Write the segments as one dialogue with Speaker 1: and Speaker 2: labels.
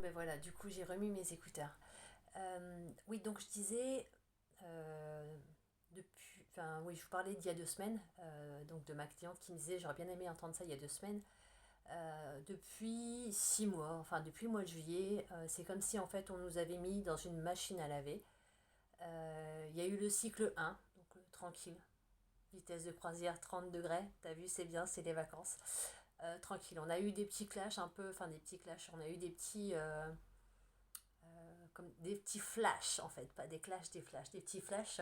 Speaker 1: ben voilà, du coup j'ai remis mes écouteurs. Oui, donc je disais, euh, enfin oui, je vous parlais d'il y a 2 semaines, donc de ma cliente qui me disait j'aurais bien aimé entendre ça il y a 2 semaines. Depuis 6 mois, enfin depuis le mois de juillet, c'est comme si en fait on nous avait mis dans une machine à laver. Il y a eu le cycle 1, donc tranquille, vitesse de croisière 30 degrés, t'as vu, c'est bien, c'est les vacances. Tranquille, on a eu des petits clashs un peu, enfin des petits clashs, on a eu des petits, comme des petits flashs en fait, pas des clashs, des flashs, des petits flashs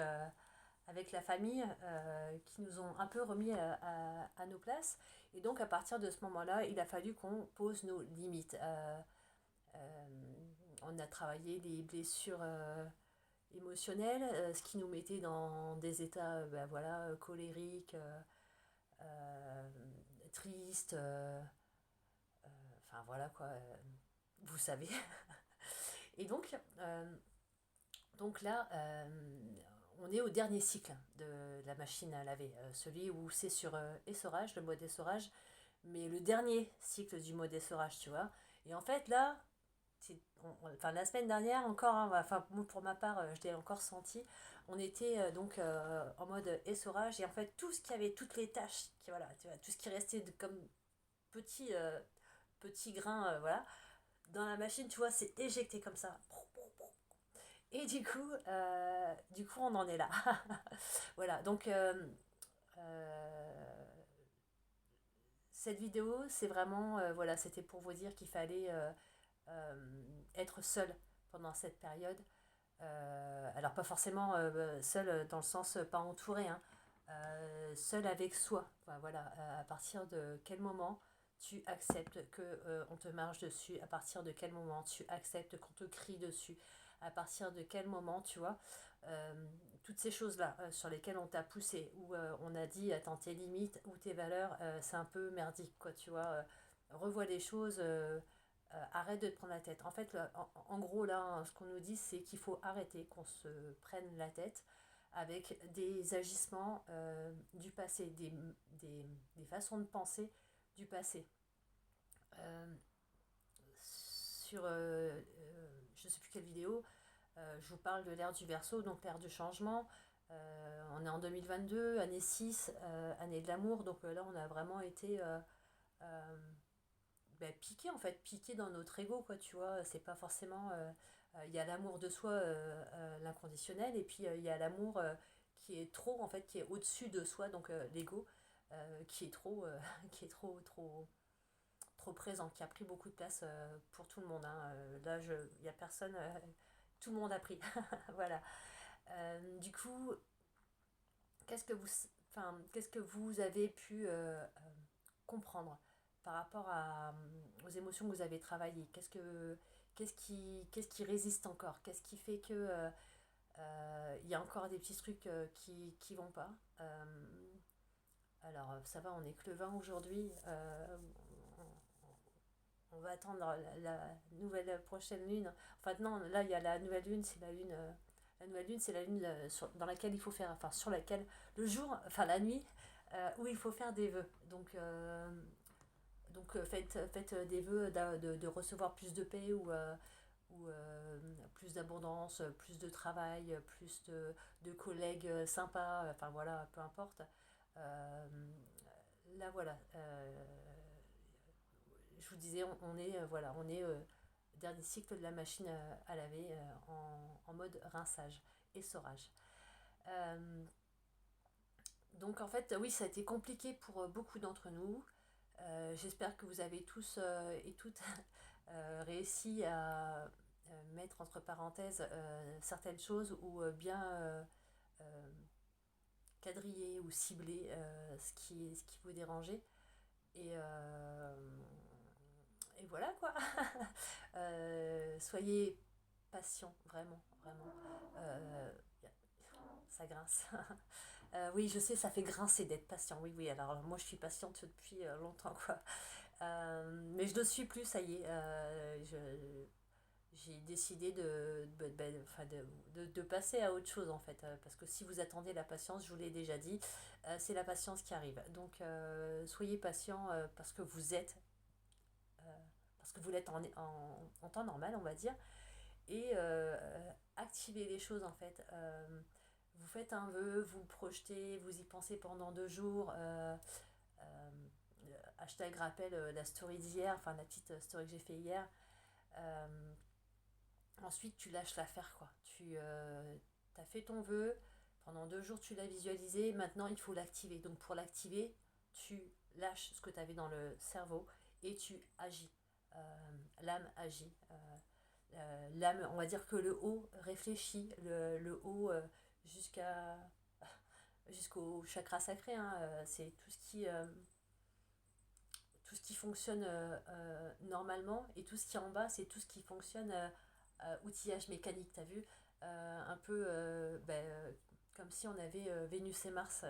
Speaker 1: avec la famille qui nous ont un peu remis à nos places. Et donc à partir de ce moment-là, il a fallu qu'on pose nos limites. Euh, on a travaillé les blessures émotionnelles, ce qui nous mettait dans des états ben voilà, colériques, euh, tristes, enfin voilà quoi, vous savez. Et donc là, on est au dernier cycle de la machine à laver, celui où c'est sur essorage, le mode essorage, mais le dernier cycle du mode essorage, tu vois. Et en fait, là, enfin, la semaine dernière encore, hein, enfin, pour ma part, je l'ai encore senti, on était donc en mode essorage, et en fait, tout ce qui avait, toutes les tâches, voilà, tu vois, tout ce qui restait comme petit, petit grain, voilà, dans la machine, tu vois, c'est éjecté comme ça. Et du coup, on en est là. Voilà, donc euh, cette vidéo, c'est vraiment, voilà, c'était pour vous dire qu'il fallait être seul pendant cette période. Alors pas forcément seul dans le sens pas entouré, hein. Seul avec soi. Enfin, voilà, à partir de quel moment tu acceptes que on te marche dessus, à partir de quel moment tu acceptes qu'on te crie dessus, à partir de quel moment, tu vois, toutes ces choses-là sur lesquelles on t'a poussé, où on a dit, attends, tes limites ou tes valeurs, c'est un peu merdique, quoi, tu vois, revois les choses, arrête de te prendre la tête. En fait, en gros, là, hein, ce qu'on nous dit, c'est qu'il faut arrêter qu'on se prenne la tête avec des agissements du passé, des façons de penser du passé. Euh, je ne sais plus quelle vidéo, je vous parle de l'ère du Verseau, donc l'ère du changement. On est en 2022, année 6, année de l'amour, donc là on a vraiment été euh, ben, piqué en fait, piqué dans notre ego, quoi, tu vois. C'est pas forcément. Il y a l'amour de soi, l'inconditionnel, et puis il y a l'amour qui est trop, en fait, qui est au-dessus de soi, donc l'ego, qui est trop, qui est trop présent, qui a pris beaucoup de place pour tout le monde, hein. Là, il y a personne, tout le monde a pris. Voilà. Du coup, qu'est-ce que vous, qu'est-ce que vous avez pu comprendre par rapport aux émotions que vous avez travaillées? Qu'est-ce qui résiste encore? Qu'est-ce qui fait que il y a encore des petits trucs qui vont pas? Alors ça va, on est que le 20 aujourd'hui. On va attendre la nouvelle prochaine lune. Enfin non, là il y a la nouvelle lune, c'est la lune. La nouvelle lune, c'est la lune dans laquelle il faut faire, enfin sur laquelle le jour, enfin la nuit, où il faut faire des vœux. Donc faites des vœux de recevoir plus de paix ou plus d'abondance, plus de travail, plus de collègues sympas, enfin voilà, peu importe. Euh, Là voilà, je vous disais, on est voilà, on est dernier cycle de la machine à laver en mode rinçage, essorage. Euh, donc en fait, oui, ça a été compliqué pour beaucoup d'entre nous. J'espère que vous avez tous et toutes réussi à mettre entre parenthèses certaines choses ou bien euh, quadriller ou cibler ce qui vous dérangeait. Et, et voilà quoi. Soyez patient, vraiment, vraiment. Euh, Ça grince. Oui, je sais, ça fait grincer d'être patient. Oui, oui. Alors, moi, je suis patiente depuis longtemps, quoi. Mais je ne le suis plus, ça y est. J'ai décidé enfin, de passer à autre chose, en fait. Parce que si vous attendez la patience, je vous l'ai déjà dit, c'est la patience qui arrive. Donc, soyez patient parce que vous êtes ce que vous l'êtes en temps normal, on va dire, et activer les choses en fait. Vous faites un vœu, vous le projetez, vous y pensez pendant 2 jours. Euh, Hashtag rappel la story d'hier, enfin la petite story que j'ai fait hier. Euh, Ensuite, tu lâches l'affaire, quoi. Tu as fait ton vœu, pendant 2 jours, tu l'as visualisé, maintenant il faut l'activer. Donc pour l'activer, tu lâches ce que tu avais dans le cerveau et tu agis. L'âme agit. L'âme, on va dire que le haut réfléchit, le haut jusqu'à jusqu'au chakra sacré, hein, c'est tout ce qui fonctionne normalement, et tout ce qui est en bas, c'est tout ce qui fonctionne outillage mécanique, t'as vu. Un peu comme si on avait Vénus et Mars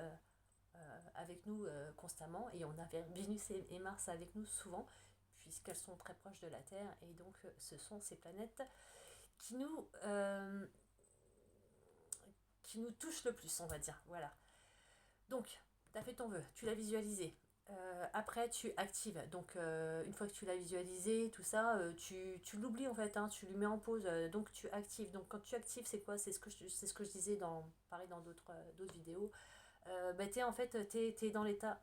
Speaker 1: avec nous constamment, et on avait Vénus et Mars avec nous souvent, puisqu'elles sont très proches de la Terre, et donc ce sont ces planètes qui nous, euh, qui nous touchent le plus, on va dire. Voilà. Donc, tu as fait ton vœu, tu l'as visualisé. Après, tu actives. Donc, une fois que tu l'as visualisé, tout ça, tu l'oublies en fait, hein, tu lui mets en pause. Donc, tu actives. Donc, quand tu actives, c'est quoi? C'est ce que je disais pareil, dans d'autres vidéos. En fait, t'es dans l'état.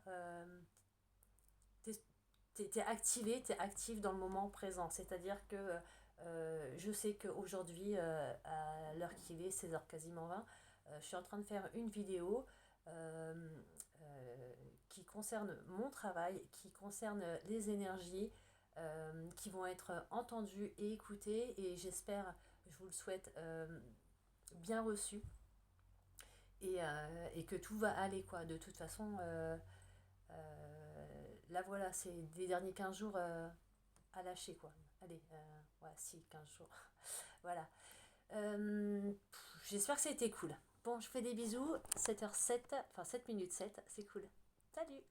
Speaker 1: T'es activé, t'es actif dans le moment présent. C'est-à-dire que je sais qu'aujourd'hui, à l'heure qu'il est, 16h quasiment 20, je suis en train de faire une vidéo euh, qui concerne mon travail, qui concerne les énergies, qui vont être entendues et écoutées, et j'espère, je vous le souhaite, bien reçues, et que tout va aller, quoi. De toute façon, là voilà, c'est les derniers 15 jours à lâcher, quoi. Allez, ouais, si, 15 jours. Voilà. J'espère que ça a été cool. Bon, je fais des bisous. 7h07, enfin 7 minutes 7, c'est cool. Salut!